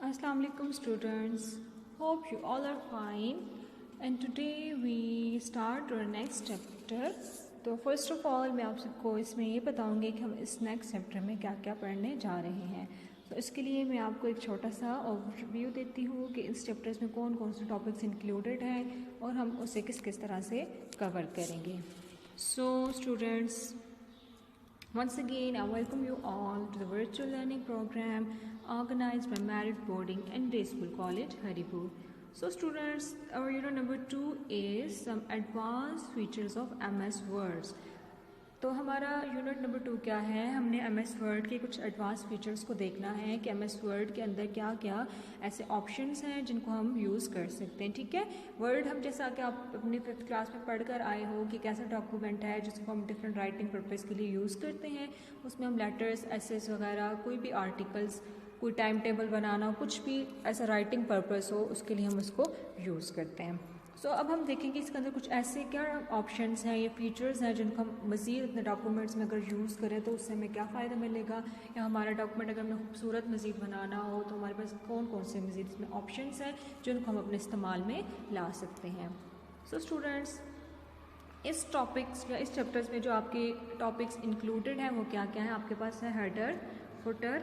Assalamu alaikum students. Hope you all are fine. And today we start our next chapter. तो first of all मैं आप सबको इसमें ये बताऊंगी कि हम इस नेक्स्ट चैप्टर में क्या क्या पढ़ने जा रहे हैं. तो इसके लिए मैं आपको एक छोटा सा ओवरव्यू देती हूँ कि इस चैप्टर्स में कौन कौन से टॉपिक्स इंक्लूडेड हैं और हम उसे किस किस तरह से कवर करेंगे. So students, once again, I welcome you all to the virtual learning program organized by Merit Boarding and Day School College, Haripur. So students, our unit number 2 is some advanced features of MS Words. तो हमारा unit number 2 क्या है, हमने MS word के कुछ advance features को देखना है कि MS वर्ड के अंदर क्या क्या ऐसे ऑप्शंस हैं जिनको हम यूज़ कर सकते हैं. ठीक है, वर्ड हम जैसा कि आप अपनी 5th क्लास में पढ़ कर आए हो कि कैसा डॉक्यूमेंट है जिसको हम डिफरेंट राइटिंग पर्पज़ के लिए यूज़ करते हैं. उसमें हम लेटर्स, एसेस वगैरह, कोई भी आर्टिकल्स, कोई टाइम टेबल बनाना, कुछ भी ऐसा राइटिंग पर्पज़ हो उसके लिए हम उसको यूज़ करते हैं. सो अब हम देखेंगे इसके अंदर कुछ ऐसे क्या ऑप्शंस हैं या फीचर्स हैं जिनको हम मज़ीद अपने डॉक्यूमेंट्स में अगर यूज़ करें तो उससे हमें क्या फ़ायदा मिलेगा, या हमारा डॉक्यूमेंट अगर हमें खूबसूरत मज़ीद बनाना हो तो हमारे पास कौन कौन से मज़ीद इसमें ऑप्शंस हैं जिनको हम अपने इस्तेमाल में ला सकते हैं. सो स्टूडेंट्स, इस टॉपिक्स या इस चैप्टर्स में जो आपके टॉपिक्स इंक्लूडेड हैं वो क्या क्या हैं. आपके पास है हेडर, फुटर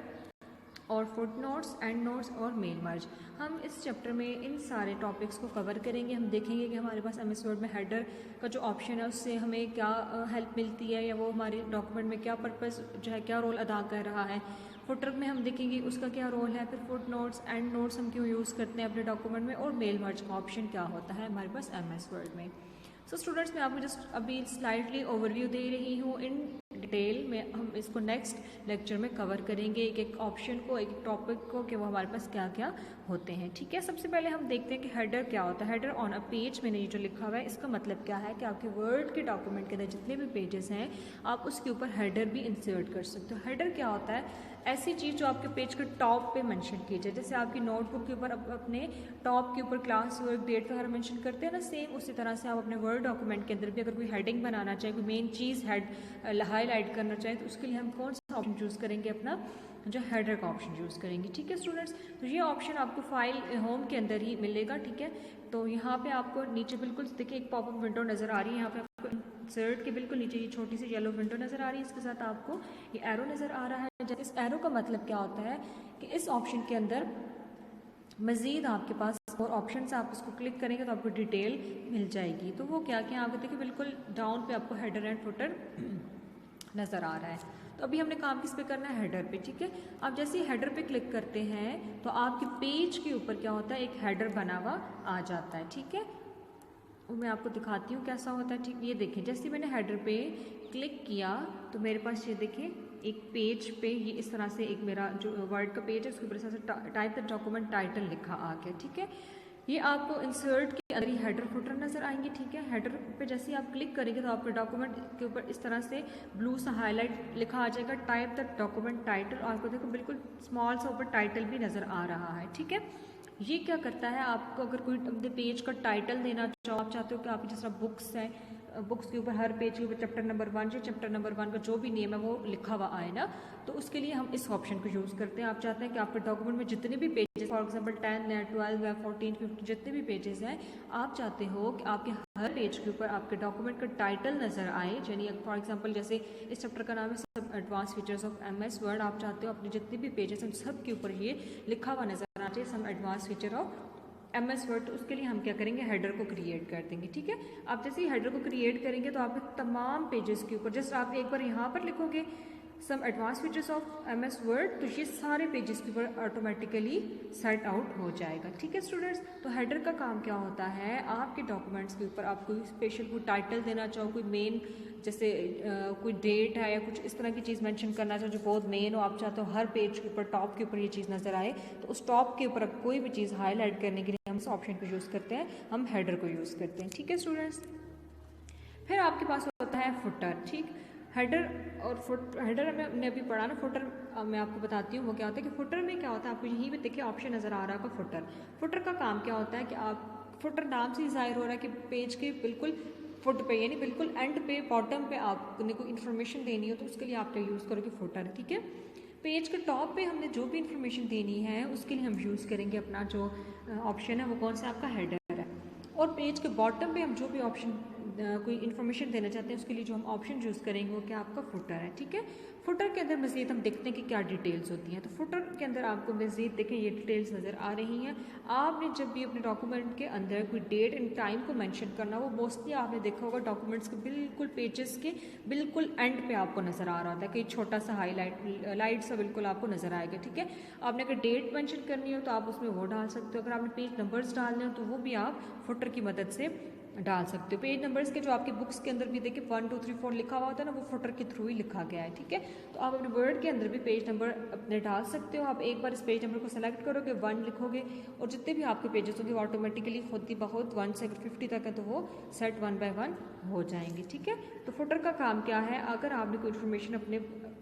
और फुट नोट्स, एंड नोट्स और मेल मर्ज. हम इस चैप्टर में इन सारे टॉपिक्स को कवर करेंगे. हम देखेंगे कि हमारे पास MS वर्ड में हेडर का जो ऑप्शन है उससे हमें क्या हेल्प मिलती है, या वो हमारे डॉक्यूमेंट में क्या पर्पस जो है, क्या रोल अदा कर रहा है. फुटर में हम देखेंगे उसका क्या रोल है. फिर फुट नोट्स, एंड नोट्स हम क्यों यूज़ करते हैं अपने डॉक्यूमेंट में, और मेल मर्ज का ऑप्शन क्या होता है हमारे पास MS वर्ड में. सो स्टूडेंट्स, मैं आपको जस्ट अभी स्लाइडली ओवरव्यू दे रही हूँ. इन डिटेल में हम इसको नेक्स्ट लेक्चर में कवर करेंगे, एक एक ऑप्शन को, एक टॉपिक को, कि वो हमारे पास क्या क्या होते हैं. ठीक है, सबसे पहले हम देखते हैं कि हेडर क्या होता है. हेडर ऑन अ पेज, मैंने ये जो लिखा हुआ है इसका मतलब क्या है कि आपके वर्ड के डॉक्यूमेंट के अंदर जितने भी पेजेस हैं आप उसके ऊपर हेडर भी इंसर्ट कर सकते हो. हेडर क्या होता है, ऐसी चीज़ जो आपके पेज के टॉप पे मेंशन की जाए. जैसे आपकी नोटबुक के ऊपर अपने टॉप के ऊपर क्लास वर्क, डेट वगैरह मेंशन करते हैं ना, सेम उसी तरह से आप अपने वर्ड डॉक्यूमेंट के अंदर भी अगर कोई हेडिंग बनाना चाहे, कोई मेन चीज़ हाईलाइट करना चाहे, तो उसके लिए हम कौन सा ऑप्शन चूज़ करेंगे, अपना जो हेडर का ऑप्शन यूज़ करेंगे. ठीक है स्टूडेंट्स, तो ये ऑप्शन आपको फाइल होम के अंदर ही मिलेगा. ठीक है, तो यहाँ पे आपको नीचे बिल्कुल देखिए एक पॉपअप विंडो नज़र आ रही है. यहाँ पे आपको इंसर्ट के बिल्कुल नीचे ये छोटी सी येलो विंडो नज़र आ रही है. इसके साथ आपको ये एरो नज़र आ रहा है. इस एरो का मतलब क्या होता है कि इस ऑप्शन के अंदर मज़ीद आपके पास और ऑप्शंस, आप इसको क्लिक करेंगे तो आपको डिटेल मिल जाएगी. तो वो क्या क्या आपको देखिए बिल्कुल डाउन पे आपको हेडर एंड फुटर नज़र आ रहा है. तो अभी हमने काम किस पे करना है, हेडर पे. ठीक है, आप जैसे ही हेडर पे क्लिक करते हैं तो आपके पेज के ऊपर क्या होता है, एक हेडर बना हुआ आ जाता है. ठीक है, मैं आपको दिखाती हूँ कैसा होता है. ठीक, ये देखें, जैसे मैंने हेडर पे क्लिक किया तो मेरे पास ये देखें एक पेज पे ये इस तरह से एक मेरा जो वर्ड का पेज है उसके ऊपर इस तरह से टाइप द डॉक्यूमेंट टाइटल लिखा आ गया. ठीक है, ये आपको इंसर्ट के अंदर ही हेडर फुटर नज़र आएंगे. ठीक है, हेडर पे जैसे ही आप क्लिक करेंगे तो आपके डॉक्यूमेंट के ऊपर इस तरह से ब्लू सा हाईलाइट लिखा आ जाएगा, टाइप द डॉक्यूमेंट टाइटल. और आपको देखो बिल्कुल स्मॉल सा ऊपर टाइटल भी नज़र आ रहा है. ठीक है, ये क्या करता है, आपको अगर कोई अपने पेज का टाइटल देना चाहो, आप चाहते हो कि आपकी जिस तरह बुक्स हैं, बुक्स के ऊपर हर पेज के ऊपर चैप्टर नंबर 1 या चैप्टर नंबर 1 का जो भी नेम है वो लिखा हुआ आए ना, तो उसके लिए हम इस ऑप्शन को यूज़ करते हैं. आप चाहते हैं कि आपके डॉक्यूमेंट में जितने भी पेजेस, फॉर एग्जांपल 10 या 12 या 14, 15 जितने भी पेजेस हैं, आप चाहते हो कि आपके हर पेज के ऊपर आपके डॉक्यूमेंट का टाइटल नज़र आए. यानी फॉर एग्जाम्पल जैसे इस चैप्टर का नाम है सब advance features of MS word, आप चाहते हो अपने जितने भी पेजेस हैं सब के ऊपर ये लिखा हुआ नज़र आना चाहिए, some advance feature of MS word. तो उसके लिए हम क्या करेंगे, हेडर को क्रिएट कर देंगे. ठीक है, आप जैसे ही हेडर को क्रिएट करेंगे तो आपके तमाम पेजेस के ऊपर जस्ट आप एक बार यहाँ पर लिखोगे some advance features of MS word, तो ये सारे पेजेस के ऊपर ऑटोमेटिकली सेट आउट हो जाएगा. ठीक है स्टूडेंट्स, तो हेडर का काम क्या होता है, आपके डॉक्यूमेंट्स के ऊपर आप कोई स्पेशल कोई टाइटल देना चाहो, कोई मेन जैसे कोई डेट है या कुछ इस तरह की चीज़ मेंशन करना चाहो जो बहुत मेन हो, आप चाहते हो हर पेज के ऊपर टॉप के ऊपर ये चीज़ नज़र आए, तो उस टॉप के ऊपर कोई भी चीज़ हाईलाइट करने के लिए हम इस ऑप्शन को यूज़ करते हैं, हम हेडर को यूज़ करते हैं. ठीक है स्टूडेंट्स, फिर आपके पास होता है फुटर. ठीक, हेडर और हेडर में हमने अभी पढ़ा ना, फुटर मैं आपको बताती हूँ वो क्या होता है. कि फुटर में क्या होता है, आपको यहीं पे देखिए ऑप्शन नज़र आ रहा होगा फुटर. फुटर का काम क्या होता है कि आप फुटर नाम से ही जाहिर हो रहा है कि पेज के बिल्कुल फुट पे यानी बिल्कुल एंड पे, बॉटम पे आपने कोई इन्फॉर्मेशन देनी हो तो उसके लिए आप क्या यूज़ करोगे, फुटर. ठीक है, पेज के टॉप पे हमने जो भी इंफॉर्मेशन देनी है उसके लिए हम यूज़ करेंगे अपना जो ऑप्शन है वो कौन सा आपका हेडर है। और पेज के बॉटम पे हम जो भी ऑप्शन कोई इन्फॉर्मेशन देना चाहते हैं उसके लिए जो हम ऑप्शन यूज़ करेंगे वो क्या आपका फुटर है, ठीक है। फुटर के अंदर मज़ीद हम देखते हैं कि क्या डिटेल्स होती हैं। तो फुटर के अंदर आपको मज़ीद देखें ये डिटेल्स नज़र आ रही हैं। आपने जब भी अपने डॉक्यूमेंट के अंदर कोई डेट एंड टाइम को मेंशन करना, वो मोस्टली आपने देखा होगा डॉक्यूमेंट्स के बिल्कुल पेजेस के बिल्कुल एंड पे आपको नज़र आ रहा होता है, कहीं छोटा सा लाइट सा बिल्कुल आपको नज़र आएगा, ठीक है। आपने अगर डेट मेंशन करनी हो तो आप उसमें वो डाल सकते हो। अगर आपने पेज नंबर्स डालने हो तो वो भी आप फुटर की मदद से डाल सकते हो। पेज नंबर्स के जो आपके बुक्स के अंदर भी देखिए 1 2 3 4 लिखा हुआ होता है ना, वो फुटर के थ्रू ही लिखा गया है, ठीक है। तो आप अपने वर्ड के अंदर भी पेज नंबर अपने डाल सकते हो। आप एक बार इस पेज नंबर को सेलेक्ट करोगे, 1 लिखोगे और जितने भी आपके पेजेस होंगे वो ऑटोमेटिकली खुद ही बहुत 1 से 50 तक है तो वो सेट 1 बाय 1 हो जाएंगे, ठीक है। तो फुटर का काम क्या है, अगर आपने कोई इन्फॉर्मेशन अपने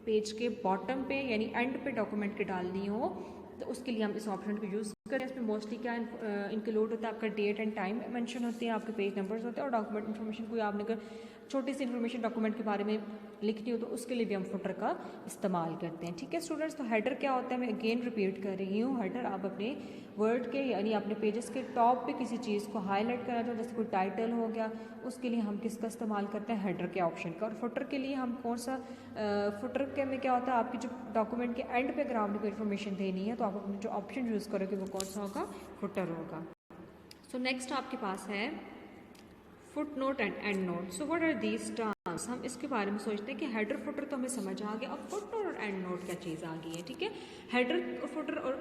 पेज के बॉटम पे यानी एंड पे डॉक्यूमेंट के डालनी हो तो उसके लिए हम इस ऑप्शन को यूज़ करें। इसमें मोस्टली क्या इंक्लूड होता है, आपका डेट एंड टाइम मेंशन होती है, आपके पेज नंबर्स होते हैं और डॉक्यूमेंट इन्फॉर्मेशन कोई आपने अगर छोटी सी इन्फॉर्मेशन डॉक्यूमेंट के बारे में लिखनी हो तो उसके लिए भी हम फुटर का इस्तेमाल करते हैं, ठीक है स्टूडेंट्स। तो हेडर क्या होता है, मैं अगेन रिपीट कर रही हूँ। हेडर आप अपने वर्ड के यानी अपने पेजेस के टॉप पे किसी चीज़ को हाईलाइट करना चाहो, जैसे कोई टाइटल हो गया, उसके लिए हम किसका इस्तेमाल करते हैं, हेडर के ऑप्शन का। और फुटर के लिए हम कौन सा, फुटर के में क्या होता है, आपकी जो डॉक्यूमेंट के एंड पे अगर आपने कोई इन्फॉर्मेशन देनी है तो आप अपने जो ऑप्शन यूज़ करोगे वो कौन सा होगा, फुटर होगा। सो नेक्स्ट आपके पास है footnote and endnote. So what are these terms, हम इसके बारे में सोचते हैं कि हेडर फुटर तो हमें समझ आ गया, अब फुट नोट और एंड नोट क्या चीज़ आ गई है, ठीक है। हेडर और फुटर और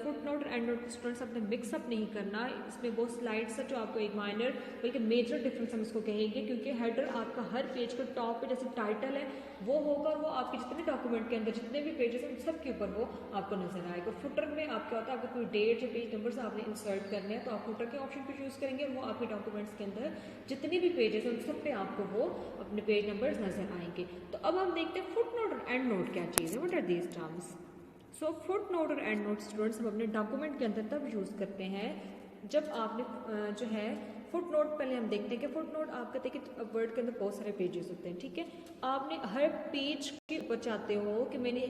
फुट नोट और एंड नोट स्टूडेंट्स अपने मिक्सअप नहीं करना, इसमें बहुत स्लाइड्स है जो आपको एक माइनर बल्कि मेजर डिफरेंस हम इसको कहेंगे, क्योंकि हेडर आपका हर पेज के टॉप पे जैसे टाइटल है वो होगा, वो आपके जितने डॉक्यूमेंट के अंदर जितने भी पेजेस हैं उन सब के ऊपर वो आपको नजर आएगा। फुटर में आप क्या होता है, अगर कोई डेट या पेज नंबर्स आपने इंसर्ट करने हैं तो आप फुटर के ऑप्शन पे यूज़ करेंगे और वो आपके डॉक्यूमेंट्स के अंदर जितने भी पेजेस हैं उन सब पे आपको वो अपने पेज नंबर्स नजर आएंगे। तो अब हम देखते हैं फुट नोट और एंड नोट क्या चीज़ है, what are these terms. So footnote और एंड नोट स्टूडेंट्स हम अपने डॉक्यूमेंट के अंदर तब यूज़ करते हैं जब आपने जो है फुट नोट, पहले हम देखते हैं कि फुट नोट आप कहते हैं कि वर्ड के अंदर बहुत सारे पेजेस होते हैं, ठीक है। आपने हर पेज के ऊपर चाहते हो कि मैंने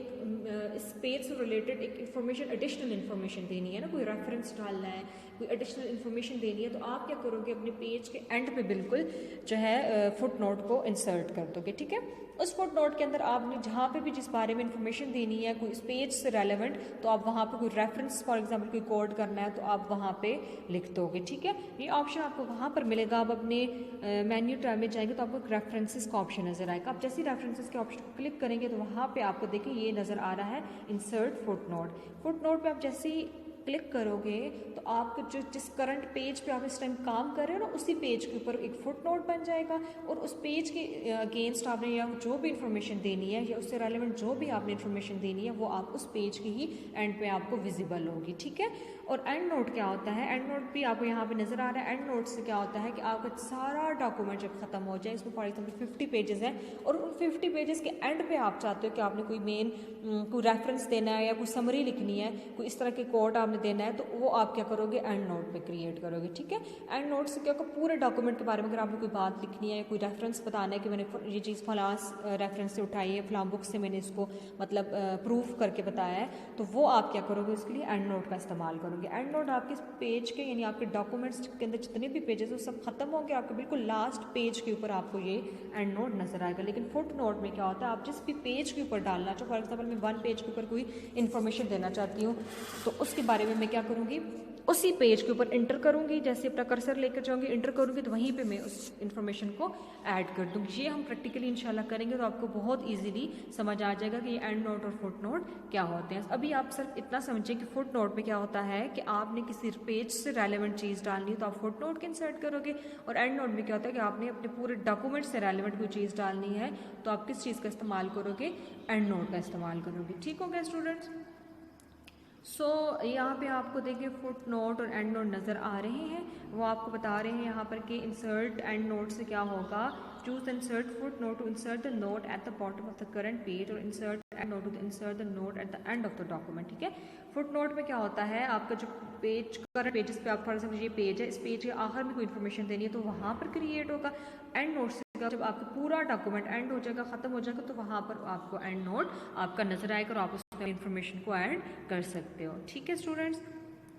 इस पेज से रिलेटेड एक इन्फॉर्मेशन, एडिशनल इन्फॉर्मेशन देनी है ना, कोई रेफरेंस डालना है, कोई एडिशनल इन्फॉर्मेशन देनी है, तो आप क्या करोगे, अपने पेज के एंड पे बिल्कुल जो है फुट नोट को इंसर्ट कर दोगे, ठीक है। उस फुट नोट के अंदर आपने जहाँ पे भी जिस बारे में इन्फॉर्मेशन देनी है कोई इस पेज से रेलेवेंट, तो आप वहाँ पे कोई रेफरेंस फॉर एग्जांपल कोई कोड करना है तो आप वहाँ पे लिख दोगे, ठीक है। ये ऑप्शन आपको वहाँ पर मिलेगा। आप अपने मेन्यू टैब में जाएंगे तो आपको रेफरेंसेस का ऑप्शन नजर आएगा। आप जैसे ही रेफरेंसेस के ऑप्शन को क्लिक करेंगे तो वहाँ पे आपको देखिए ये नज़र आ रहा है insert foot note. Foot note पे आप जैसे ही क्लिक करोगे तो आपको जो जिस करंट पेज पे आप इस टाइम काम कर रहे हो ना उसी पेज के ऊपर एक फुट नोट बन जाएगा और उस पेज के अगेंस्ट आपने या जो भी इन्फॉर्मेशन देनी है या उससे रेलेवेंट जो भी आपने इन्फॉर्मेशन देनी है वो आप उस पेज के ही एंड पे आपको विजिबल होगी, ठीक है। और एंड नोट क्या होता है, एंड नोट भी आपको यहाँ पे नजर आ रहा है। एंड नोट से क्या होता है कि आपका सारा डॉक्यूमेंट जब खत्म हो जाए, इसमें फॉर एग्जाम्पल 50 पेजेस हैं और उन 50 पेजेस के एंड पे आप चाहते हो कि आपने कोई मेन कोई रेफरेंस देना है या कोई समरी लिखनी है, कोई इस तरह के कोड आपने देना है, तो वो आप क्या करोगे, एंड नोट पे क्रिएट करोगे, ठीक है। एंड नोट से क्या होगा, पूरे डॉक्यूमेंट के बारे में अगर आपने कोई बात लिखनी है, कोई रेफरेंस बताना है कि मैंने ये चीज़ फलां रेफरेंस से उठाई है, फलां बुक से मैंने इसको मतलब प्रूफ करके बताया है, तो वो आप क्या करोगे, उसके लिए एंड नोट का इस्तेमाल करोगे। एंड नोट आपके पेज के यानी आपके डॉक्यूमेंट्स के अंदर जितने भी पेजेस वो सब खत्म होंगे, आपके बिल्कुल लास्ट पेज के ऊपर आपको ये एंड नोट नजर आएगा। लेकिन फुट नोट में क्या होता है, आप जिस भी पेज के ऊपर डालना चाहो, फॉर एग्जाम्पल मैं 1 पेज के ऊपर कोई इन्फॉर्मेशन देना चाहती हूँ तो उसके बारे में मैं क्या करूँगी, उसी पेज के ऊपर इंटर करूँगी, जैसे अपना कर्सर लेकर जाऊँगी इंटर करूँगी तो वहीं पे मैं उस इन्फॉर्मेशन को ऐड कर दूँगी। ये हम प्रैक्टिकली इंशाल्लाह करेंगे तो आपको बहुत इजीली समझ आ जाएगा कि ये एंड नोट और फुट नोट क्या होते हैं। अभी आप सिर्फ इतना समझें कि फुट नोट में क्या होता है कि आपने किसी पेज से रेलेवेंट चीज़ डालनी है तो आप फुट नोट के इंसर्ट करोगे, और एंड नोट में क्या होता है कि आपने अपने पूरे डॉक्यूमेंट से रेलेवेंट कोई चीज़ डालनी है तो आप किस चीज़ का इस्तेमाल करोगे, एंड नोट का इस्तेमाल करोगे। ठीक हो गया स्टूडेंट्स। सो यहाँ पे आपको देखिए फुट नोट और एंड नोट नज़र आ रहे हैं, वो आपको बता रहे हैं यहाँ पर कि इंसर्ट एंड नोट से क्या होगा, choose insert footnote to insert the note at the bottom of the current page और insert endnote to insert the note at the end of the document. ठीक है, foot note में क्या होता है, आपका जो पेज करंट पेजेस पे आप फॉर एग्जाम्पल ये पेज है, इस पेज के आखिर में कोई इन्फॉर्मेशन देनी है तो वहाँ पर क्रिएट होगा। एंड नोट से जब आपका पूरा डॉक्यूमेंट एंड हो जाएगा, खत्म हो जाएगा, तो वहाँ पर आपको एंड नोट आपका नजर आएगा और आप उसमें इन्फॉर्मेशन को ऐड कर सकते हो। ठीक है स्टूडेंट्स,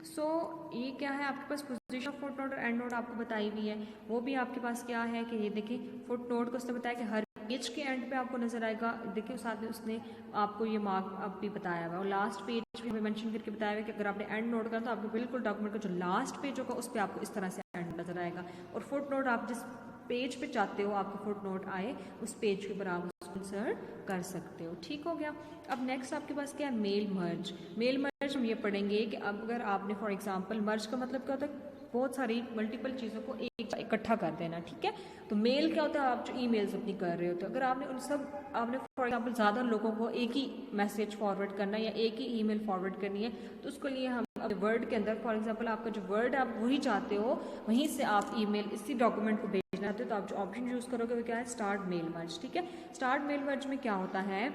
सो ये क्या है आपके पास पोजीशन ऑफ फुट नोट और एंड नोट आपको बताई हुई है। वो भी आपके पास क्या है कि ये देखिए फुट नोट को उसने बताया कि हर पेज के एंड पे आपको नजर आएगा। देखिए साथ में उसने आपको ये मार्क अब भी बताया हुआ है और लास्ट पेज भी हमें मेंशन करके बताया हुआ है कि अगर आपने एंड नोट करा तो आपको बिल्कुल डॉक्यूमेंट का जो लास्ट पेज होगा उस पर आपको इस तरह से एंड नजर आएगा। और फुट नोट आप जिस पेज पे चाहते हो आपको फुट नोट आए उस पेज के ऊपर आप उसको इंसर्ट कर सकते हो। ठीक हो गया। अब नेक्स्ट आपके पास क्या है, मेल मर्ज। मेल मर्ज हम ये पढ़ेंगे कि अब अगर आपने फॉर एग्जांपल मर्ज का मतलब क्या होता है, बहुत सारी मल्टीपल चीज़ों को एक इकट्ठा कर देना। ठीक है, तो मेल क्या होता है, आप जो ईमेल्स अपनी कर रहे होते हो, अगर आपने उन सब आपने फॉर एग्जांपल ज़्यादा लोगों को एक ही मैसेज फॉरवर्ड करना है या एक ही ईमेल फॉरवर्ड करनी है, तो उसके लिए हम वर्ड के अंदर फॉर एग्जांपल आपका जो वर्ड आप वही चाहते हो वहीं से आप ईमेल इसी डॉक्यूमेंट को भेजना चाहते हो, तो आप जो ऑप्शन यूज़ करोगे वो क्या है, स्टार्ट मेल मर्ज। ठीक है, स्टार्ट मेल मर्ज में क्या होता है,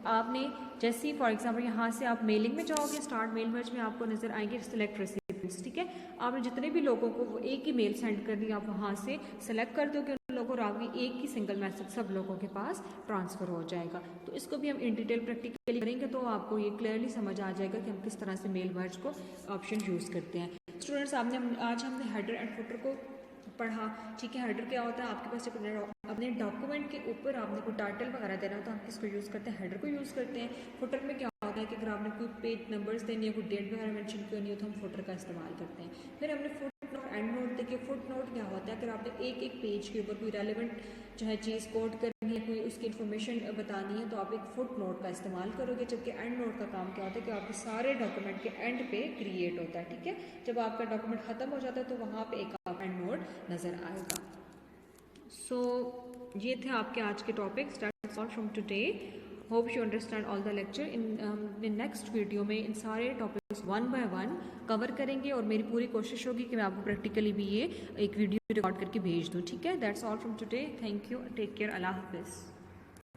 आपने जैसे फॉर एग्जांपल यहाँ से आप मेलिंग में जाओगे, स्टार्ट मेल मर्ज में आपको नजर आएंगे सिलेक्ट रेसिपिएंट्स। ठीक है, आपने जितने भी लोगों को वो एक ही मेल सेंड करनी है, आप वहाँ से सेलेक्ट कर दोगे उन लोगों को, आपकी एक ही सिंगल मैसेज सब लोगों के पास ट्रांसफर हो जाएगा। तो इसको भी हम इन डिटेल प्रैक्टिकली करेंगे तो आपको ये क्लियरली समझ आ जाएगा कि हम किस तरह से मेल मर्ज को ऑप्शन यूज़ करते हैं। स्टूडेंट्स आज हमने हेडर एंड फुटर को पढ़ा। ठीक है, हेडर क्या होता है, आपके पास अपने डॉक्यूमेंट के ऊपर आपने कोई टाइटल वगैरह देना हो तो हम किसको यूज़ करते हैं, हेडर को यूज़ करते हैं। फुटर में क्या होता है कि अगर आपने कोई पेज नंबर्स देनी है, कोई डेट वगैरह मेंशन करनी हो तो हम फुटर का इस्तेमाल करते हैं। फिर हमने फुट नोट एंड नोट देखिए। फुट नोट क्या होता है, अगर आपने एक एक पेज के ऊपर कोई रेलिवेंट जो है चीज़ कोट करनी है, कोई उसकी इन्फॉर्मेशन बतानी है तो आप एक फुट नोट का इस्तेमाल करोगे। जबकि एंड नोट का काम क्या होता है कि आपके सारे डॉक्यूमेंट के एंड पे क्रिएट होता है। ठीक है, जब आपका डॉक्यूमेंट खत्म हो जाता है तो वहाँ पे एक एंड नोट नजर आएगा। सो ये थे आपके आज के topics. That's all from today. Hope you understand all the lecture. In next video में इन सारे टॉपिक्स 1 by 1 कवर करेंगे और मेरी पूरी कोशिश होगी कि मैं आपको प्रैक्टिकली भी ये एक वीडियो रिकॉर्ड करके भेज दूँ। ठीक है, that's all from today. Thank you, take care, अल्लाह हाफिज़।